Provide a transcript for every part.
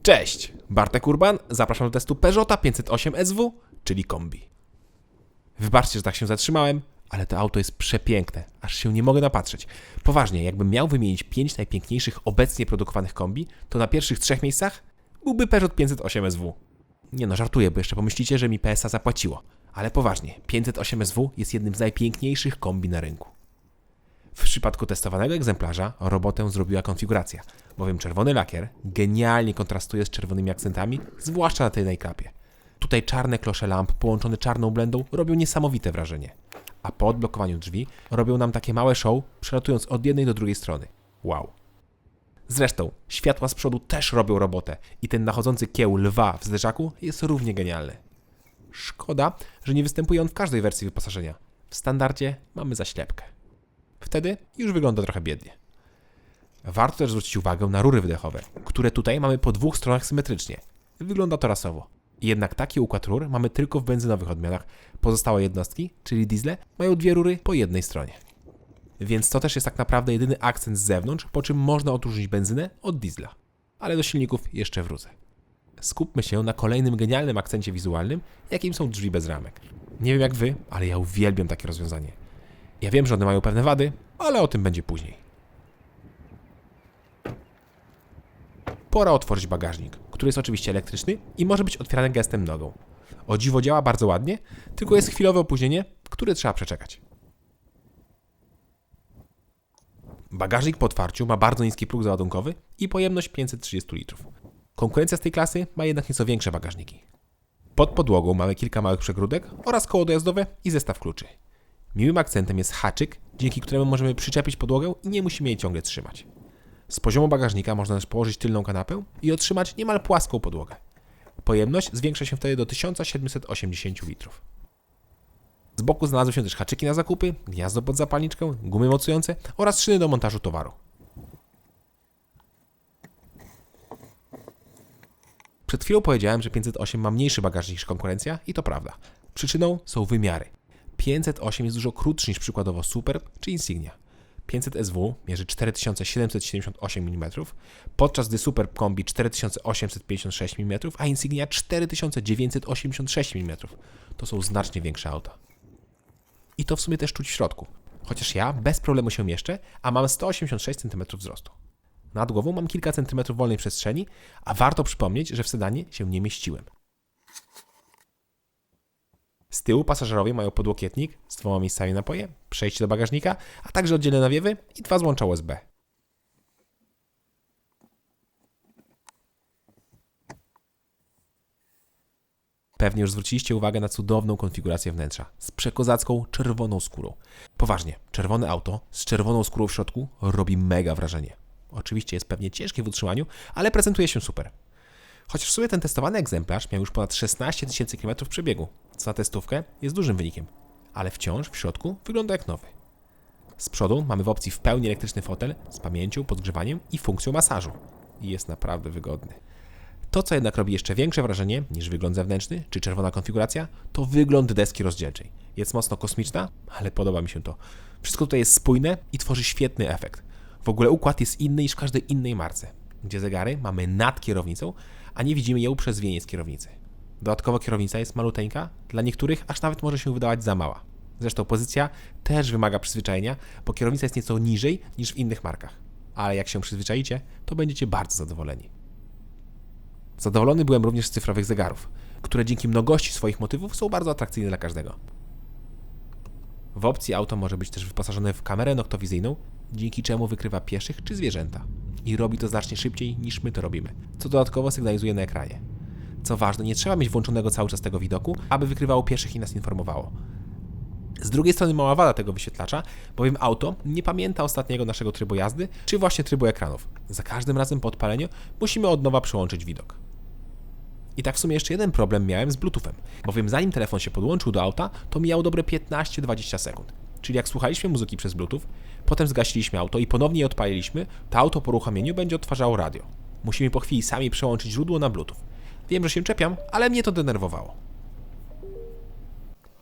Cześć, Bartek Urban, zapraszam do testu Peugeota 508 SV, czyli kombi. Wybaczcie, że tak się zatrzymałem, ale to auto jest przepiękne, aż się nie mogę napatrzeć. Poważnie, jakbym miał wymienić 5 najpiękniejszych obecnie produkowanych kombi, to na pierwszych 3 miejscach byłby Peugeot 508 SV. Nie no, żartuję, bo jeszcze pomyślicie, że mi PSA zapłaciło. Ale poważnie, 508 SV jest jednym z najpiękniejszych kombi na rynku. W przypadku testowanego egzemplarza robotę zrobiła konfiguracja, bowiem czerwony lakier genialnie kontrastuje z czerwonymi akcentami, zwłaszcza na tylnej klapie. Tutaj czarne klosze lamp połączone czarną blendą robią niesamowite wrażenie, a po odblokowaniu drzwi robią nam takie małe show, przelatując od jednej do drugiej strony. Wow. Zresztą światła z przodu też robią robotę i ten nachodzący kieł lwa w zderzaku jest równie genialny. Szkoda, że nie występuje on w każdej wersji wyposażenia. W standardzie mamy zaślepkę. Wtedy już wygląda trochę biednie. Warto też zwrócić uwagę na rury wydechowe, które tutaj mamy po 2 stronach symetrycznie. Wygląda to rasowo. Jednak taki układ rur mamy tylko w benzynowych odmianach. Pozostałe jednostki, czyli diesle, mają 2 rury po jednej stronie. Więc to też jest tak naprawdę jedyny akcent z zewnątrz, po czym można odróżnić benzynę od diesla. Ale do silników jeszcze wrócę. Skupmy się na kolejnym genialnym akcencie wizualnym, jakim są drzwi bez ramek. Nie wiem jak wy, ale ja uwielbiam takie rozwiązanie. Ja wiem, że one mają pewne wady, ale o tym będzie później. Pora otworzyć bagażnik, który jest oczywiście elektryczny i może być otwierany gestem nogą. O dziwo działa bardzo ładnie, tylko jest chwilowe opóźnienie, które trzeba przeczekać. Bagażnik po otwarciu ma bardzo niski próg załadunkowy i pojemność 530 litrów. Konkurencja z tej klasy ma jednak nieco większe bagażniki. Pod podłogą mamy kilka małych przegródek oraz koło dojazdowe i zestaw kluczy. Miłym akcentem jest haczyk, dzięki któremu możemy przyczepić podłogę i nie musimy jej ciągle trzymać. Z poziomu bagażnika można też położyć tylną kanapę i otrzymać niemal płaską podłogę. Pojemność zwiększa się wtedy do 1780 litrów. Z boku znalazły się też haczyki na zakupy, gniazdo pod zapalniczkę, gumy mocujące oraz szyny do montażu towaru. Przed chwilą powiedziałem, że 508 ma mniejszy bagażnik niż konkurencja i to prawda. Przyczyną są wymiary. 508 jest dużo krótszy niż przykładowo Superb czy Insignia. 500 SV mierzy 4778 mm, podczas gdy Superb Kombi 4856 mm, a Insignia 4986 mm. To są znacznie większe auta. I to w sumie też czuć w środku. Chociaż ja bez problemu się mieszczę, a mam 186 cm wzrostu. Nad głową mam kilka centymetrów wolnej przestrzeni, a warto przypomnieć, że w sedanie się nie mieściłem. Z tyłu pasażerowie mają podłokietnik z 2 miejscami na napoje, przejście do bagażnika, a także oddzielne nawiewy i 2 złącza USB. Pewnie już zwróciliście uwagę na cudowną konfigurację wnętrza z przekozacką czerwoną skórą. Poważnie, czerwone auto z czerwoną skórą w środku robi mega wrażenie. Oczywiście jest pewnie ciężkie w utrzymaniu, ale prezentuje się super. Chociaż w sumie ten testowany egzemplarz miał już ponad 16 000 km przebiegu, co na testówkę jest dużym wynikiem, ale wciąż w środku wygląda jak nowy. Z przodu mamy w opcji w pełni elektryczny fotel z pamięcią, podgrzewaniem i funkcją masażu. I jest naprawdę wygodny. To, co jednak robi jeszcze większe wrażenie niż wygląd zewnętrzny czy czerwona konfiguracja, to wygląd deski rozdzielczej. Jest mocno kosmiczna, ale podoba mi się to. Wszystko tutaj jest spójne i tworzy świetny efekt. W ogóle układ jest inny niż w każdej innej marce, gdzie zegary mamy nad kierownicą, a nie widzimy ją przez wieniec kierownicy. Dodatkowo kierownica jest maluteńka, dla niektórych aż nawet może się wydawać za mała. Zresztą pozycja też wymaga przyzwyczajenia, bo kierownica jest nieco niżej niż w innych markach. Ale jak się przyzwyczaicie, to będziecie bardzo zadowoleni. Zadowolony byłem również z cyfrowych zegarów, które dzięki mnogości swoich motywów są bardzo atrakcyjne dla każdego. W opcji auto może być też wyposażone w kamerę noktowizyjną, dzięki czemu wykrywa pieszych czy zwierzęta. I robi to znacznie szybciej niż my to robimy, co dodatkowo sygnalizuje na ekranie. Co ważne, nie trzeba mieć włączonego cały czas tego widoku, aby wykrywało pieszych i nas informowało. Z drugiej strony mała wada tego wyświetlacza, bowiem auto nie pamięta ostatniego naszego trybu jazdy, czy właśnie trybu ekranów. Za każdym razem po odpaleniu musimy od nowa przełączyć widok. I tak w sumie jeszcze jeden problem miałem z Bluetoothem, bowiem zanim telefon się podłączył do auta, to mijało dobre 15-20 sekund. Czyli jak słuchaliśmy muzyki przez Bluetooth, potem zgasiliśmy auto i ponownie je odpaliliśmy, to auto po uruchomieniu będzie odtwarzało radio. Musimy po chwili sami przełączyć źródło na Bluetooth. Wiem, że się czepiam, ale mnie to denerwowało.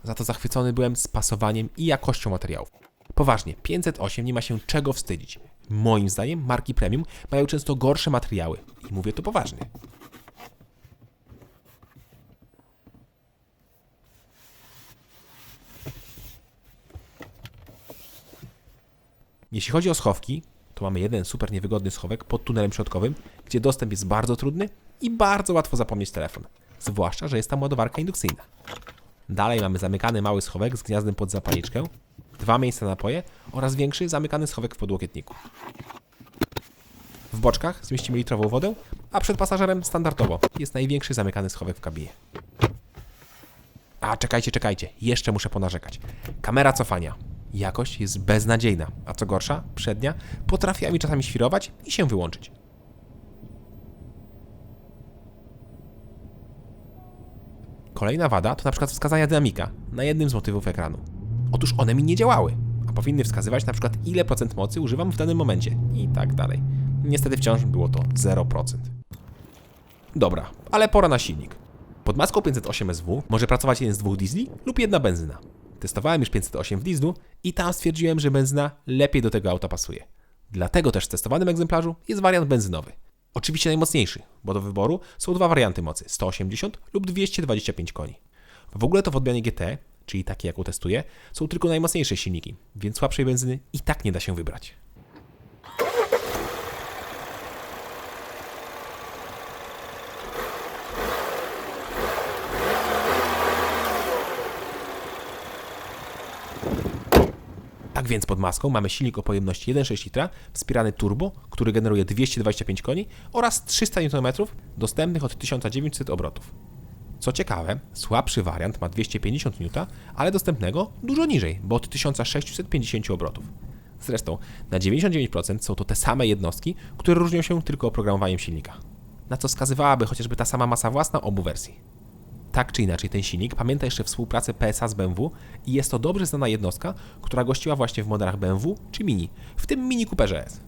Za to zachwycony byłem spasowaniem i jakością materiałów. Poważnie, 508 nie ma się czego wstydzić. Moim zdaniem marki premium mają często gorsze materiały i mówię to poważnie. Jeśli chodzi o schowki, to mamy jeden super niewygodny schowek pod tunelem środkowym, gdzie dostęp jest bardzo trudny i bardzo łatwo zapomnieć telefon. Zwłaszcza, że jest tam ładowarka indukcyjna. Dalej mamy zamykany mały schowek z gniazdem pod zapalniczkę, 2 miejsca na napoje oraz większy zamykany schowek w podłokietniku. W boczkach zmieścimy litrową wodę, a przed pasażerem standardowo jest największy zamykany schowek w kabinie. A czekajcie, jeszcze muszę ponarzekać. Kamera cofania. Jakość jest beznadziejna, a co gorsza, przednia potrafiła mi czasami świrować i się wyłączyć. Kolejna wada to na przykład wskazania dynamika na jednym z motywów ekranu. Otóż one mi nie działały, a powinny wskazywać na przykład ile procent mocy używam w danym momencie i tak dalej. Niestety wciąż było to 0%. Dobra, ale pora na silnik. Pod maską 508 SW może pracować jeden z 2 diesli lub jedna benzyna. Testowałem już 508 w dieslu i tam stwierdziłem, że benzyna lepiej do tego auta pasuje. Dlatego też w testowanym egzemplarzu jest wariant benzynowy. Oczywiście najmocniejszy, bo do wyboru są 2 warianty mocy, 180 lub 225 koni. W ogóle to w odmianie GT, czyli takiej jaką testuję, są tylko najmocniejsze silniki, więc słabszej benzyny i tak nie da się wybrać. Tak więc pod maską mamy silnik o pojemności 1,6 litra, wspierany turbo, który generuje 225 koni oraz 300 Nm dostępnych od 1900 obrotów. Co ciekawe, słabszy wariant ma 250 N, ale dostępnego dużo niżej, bo od 1650 obrotów. Zresztą na 99% są to te same jednostki, które różnią się tylko oprogramowaniem silnika. Na co wskazywałaby chociażby ta sama masa własna obu wersji. Tak czy inaczej, ten silnik pamięta jeszcze współpracę PSA z BMW i jest to dobrze znana jednostka, która gościła właśnie w modelach BMW czy Mini, w tym Mini Cooperze S.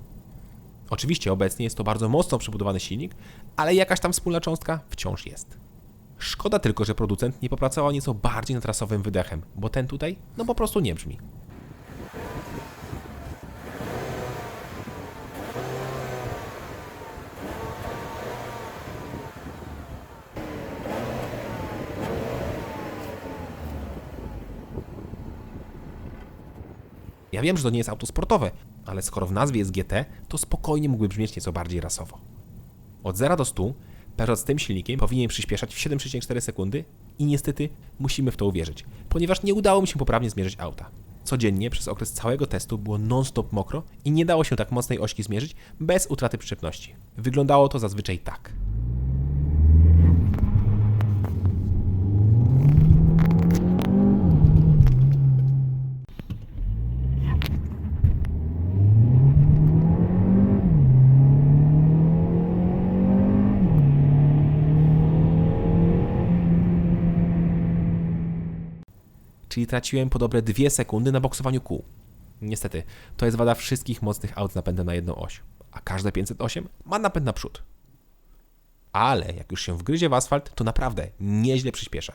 Oczywiście obecnie jest to bardzo mocno przebudowany silnik, ale jakaś tam wspólna cząstka wciąż jest. Szkoda tylko, że producent nie popracował nieco bardziej nad rasowym wydechem, bo ten tutaj po prostu nie brzmi. Ja wiem, że to nie jest auto sportowe, ale skoro w nazwie jest GT, to spokojnie mógłby brzmieć nieco bardziej rasowo. Od 0 do 100 Peugeot z tym silnikiem powinien przyspieszać w 7,4 sekundy i niestety musimy w to uwierzyć, ponieważ nie udało mi się poprawnie zmierzyć auta. Codziennie przez okres całego testu było non-stop mokro i nie dało się tak mocnej ośki zmierzyć bez utraty przyczepności. Wyglądało to zazwyczaj tak. Czyli traciłem po dobre 2 sekundy na boksowaniu kół. Niestety, to jest wada wszystkich mocnych aut z napędem na jedną oś, a każde 508 ma napęd na przód. Ale jak już się wgryzie w asfalt, to naprawdę nieźle przyspiesza.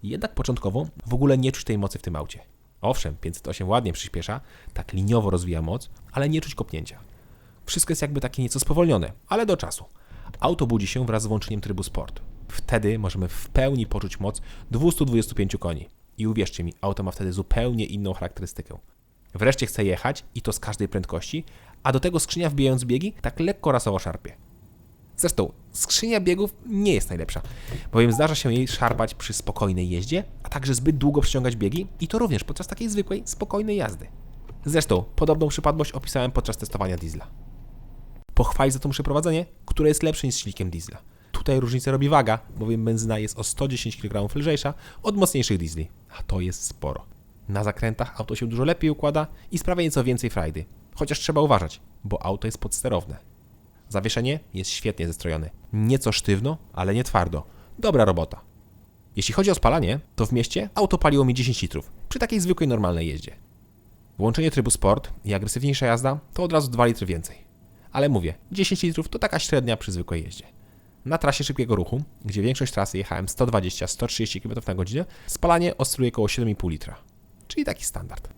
Jednak początkowo w ogóle nie czuć tej mocy w tym aucie. Owszem, 508 ładnie przyspiesza, tak liniowo rozwija moc, ale nie czuć kopnięcia. Wszystko jest jakby takie nieco spowolnione, ale do czasu. Auto budzi się wraz z włączeniem trybu Sport. Wtedy możemy w pełni poczuć moc 225 koni. I uwierzcie mi, auto ma wtedy zupełnie inną charakterystykę. Wreszcie chce jechać i to z każdej prędkości, a do tego skrzynia wbijając biegi tak lekko rasowo szarpie. Zresztą skrzynia biegów nie jest najlepsza, bowiem zdarza się jej szarpać przy spokojnej jeździe, a także zbyt długo przyciągać biegi i to również podczas takiej zwykłej, spokojnej jazdy. Zresztą podobną przypadłość opisałem podczas testowania diesla. Pochwalić za to muszę prowadzenie, które jest lepsze niż z silnikiem diesla. Tutaj różnicę robi waga, bowiem benzyna jest o 110 kg lżejsza od mocniejszych diesli, a to jest sporo. Na zakrętach auto się dużo lepiej układa i sprawia nieco więcej frajdy, chociaż trzeba uważać, bo auto jest podsterowne. Zawieszenie jest świetnie zestrojone. Nieco sztywno, ale nie twardo. Dobra robota. Jeśli chodzi o spalanie, to w mieście auto paliło mi 10 litrów przy takiej zwykłej, normalnej jeździe. Włączenie trybu Sport i agresywniejsza jazda to od razu 2 litry więcej. Ale mówię, 10 litrów to taka średnia przy zwykłej jeździe. Na trasie szybkiego ruchu, gdzie większość trasy jechałem 120-130 km/h, spalanie oscyluje około 7,5 litra. Czyli taki standard.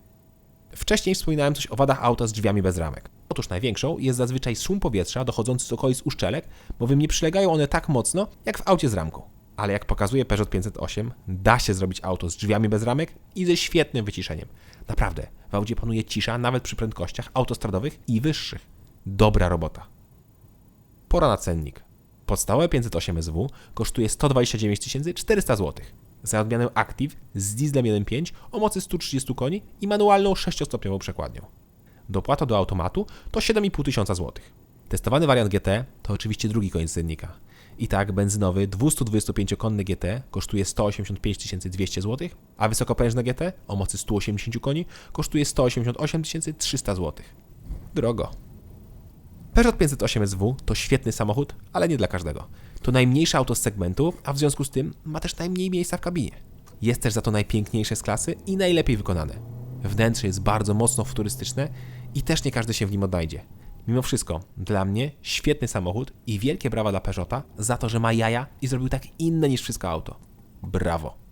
Wcześniej wspominałem coś o wadach auta z drzwiami bez ramek. Otóż największą jest zazwyczaj szum powietrza dochodzący z okolic uszczelek, bowiem nie przylegają one tak mocno jak w aucie z ramką. Ale jak pokazuje Peugeot 508, da się zrobić auto z drzwiami bez ramek i ze świetnym wyciszeniem. Naprawdę, w aucie panuje cisza nawet przy prędkościach autostradowych i wyższych. Dobra robota. Pora na cennik. Podstawowe 508 SW kosztuje 129 400 zł. Za odmianę Active z dieslem 1.5 o mocy 130 koni i manualną 6-stopniową przekładnią. Dopłata do automatu to 7500 zł. Testowany wariant GT to oczywiście drugi koniec cennika. I tak benzynowy 225-konny GT kosztuje 185 200 zł, a wysokoprężne GT o mocy 180 koni kosztuje 188 300 zł. Drogo. Peugeot 508 SW to świetny samochód, ale nie dla każdego. To najmniejsze auto z segmentu, a w związku z tym ma też najmniej miejsca w kabinie. Jest też za to najpiękniejsze z klasy i najlepiej wykonane. Wnętrze jest bardzo mocno futurystyczne i też nie każdy się w nim odnajdzie. Mimo wszystko, dla mnie świetny samochód i wielkie brawa dla Peugeota za to, że ma jaja i zrobił tak inne niż wszystko auto. Brawo!